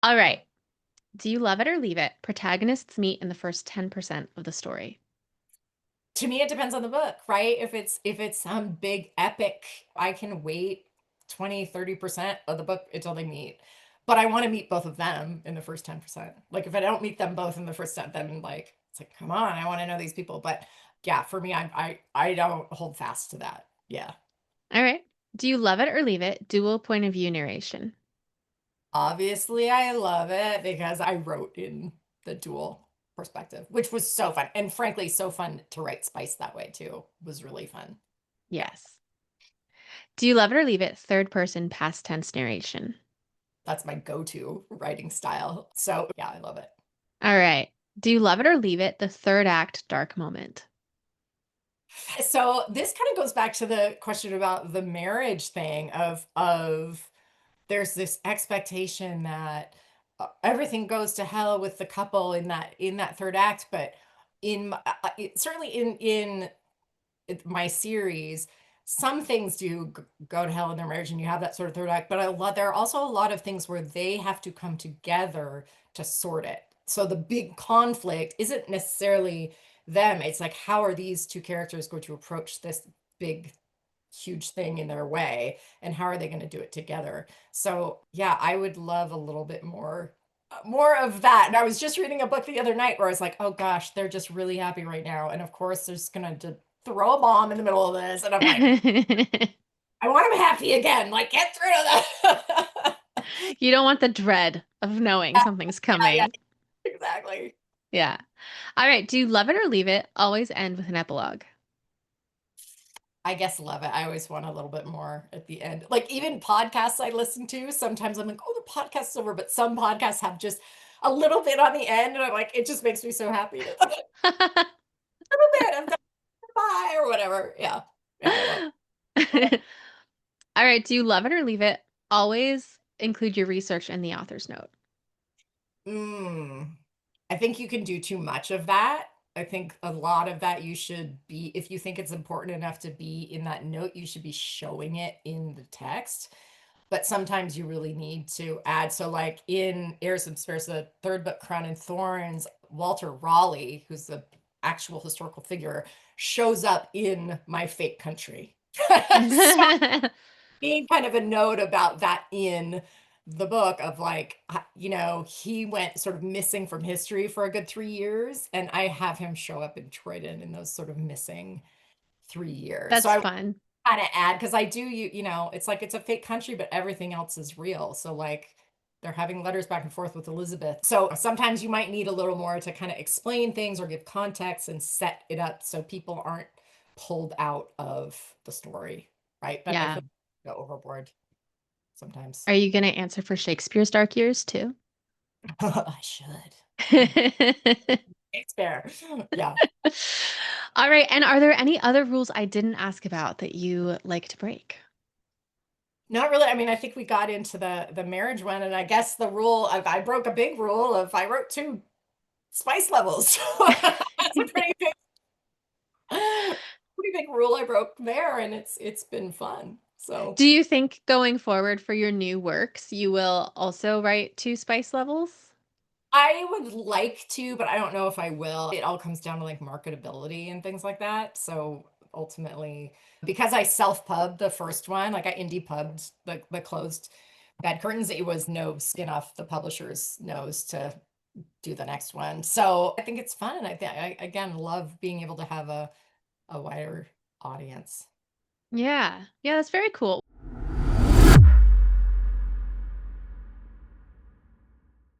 All right. Do you love it or leave it? Protagonists meet in the first 10% of the story. To me, it depends on the book, right? If it's some big epic, I can wait 20-30% of the book until they meet. But I want to meet both of them in the first 10%. Like if I don't meet them both in the first 10, then like it's like, come on, I want to know these people. But yeah, for me, I don't hold fast to that. Yeah. All right. Do you love it or leave it? Dual point of view narration. Obviously, I love it because I wrote in the dual perspective, which was so fun. And frankly, so fun to write Spice that way too. It was really fun. Yeah. Yes. Do you love it or leave it? Third person past tense narration. That's my go-to writing style. So yeah, I love it. All right. Do you love it or leave it? The third act dark moment. So this kind of goes back to the question about the marriage thing of there's this expectation that everything goes to hell with the couple in that third act, but certainly in my series, some things do go to hell in their marriage and you have that sort of third act, but there are also a lot of things where they have to come together to sort it. So the big conflict isn't necessarily them. It's like, how are these two characters going to approach this big, huge thing in their way? And how are they going to do it together? So yeah, I would love a little bit more of that. And I was just reading a book the other night where I was like, oh gosh, they're just really happy right now. And of course, they're just gonna throw a bomb in the middle of this. And I'm like, I want them happy again. Like, get rid of that. You don't want the dread of knowing something's Yeah, yeah, coming. exactly. Yeah. All right. Do you love it or leave it? Always end with an epilogue. I guess love it. I always want a little bit more at the end. Like even podcasts I listen to, sometimes I'm like, oh, the podcast's over, but some podcasts have just a little bit on the end, and I'm like, it just makes me so happy. It's like, a little bit, I'm done, bye, or whatever. Yeah. Yeah, I love it. All right. Do you love it or leave it? Always include your research in the author's note. Mm. I think you can do too much of that. I think a lot of that you should be, if you think it's important enough to be in that note, you should be showing it in the text. But sometimes you really need to add. So, like in Heirs and Spares, the third book, Crown and Thorns, Walter Raleigh, who's the actual historical figure, shows up in my fake country. So being kind of a note about that in the book of like, he went sort of missing from history for a good 3 years, and I have him show up in Croydon in those sort of missing 3 years. So That's I fun. kind of add because I do, it's like it's a fake country, but everything else is real. So like they're having letters back and forth with Elizabeth. So sometimes you might need a little more to kind of explain things or give context and set it up so people aren't pulled out of the story, right? But I Yeah. feel go overboard sometimes. Are you going to answer for Shakespeare's Dark Years too? I should. Shakespeare. Yeah. All right. And are there any other rules I didn't ask about that you like to break? Not really. I mean, I think we got into the marriage one, and I guess the rule I broke a big rule of I wrote two spice levels. That's a pretty big rule I broke there, and it's been fun. So Do you think going forward for your new works, you will also write two spice levels? I would like to, but I don't know if I will. It all comes down to like marketability and things like that. So ultimately, because I self-pubbed the first one, like I indie pubbed the closed bed curtains, it was no skin off the publisher's nose to do the next one. So I think it's fun. And I again love being able to have a wider audience. Yeah. Yeah, that's very cool.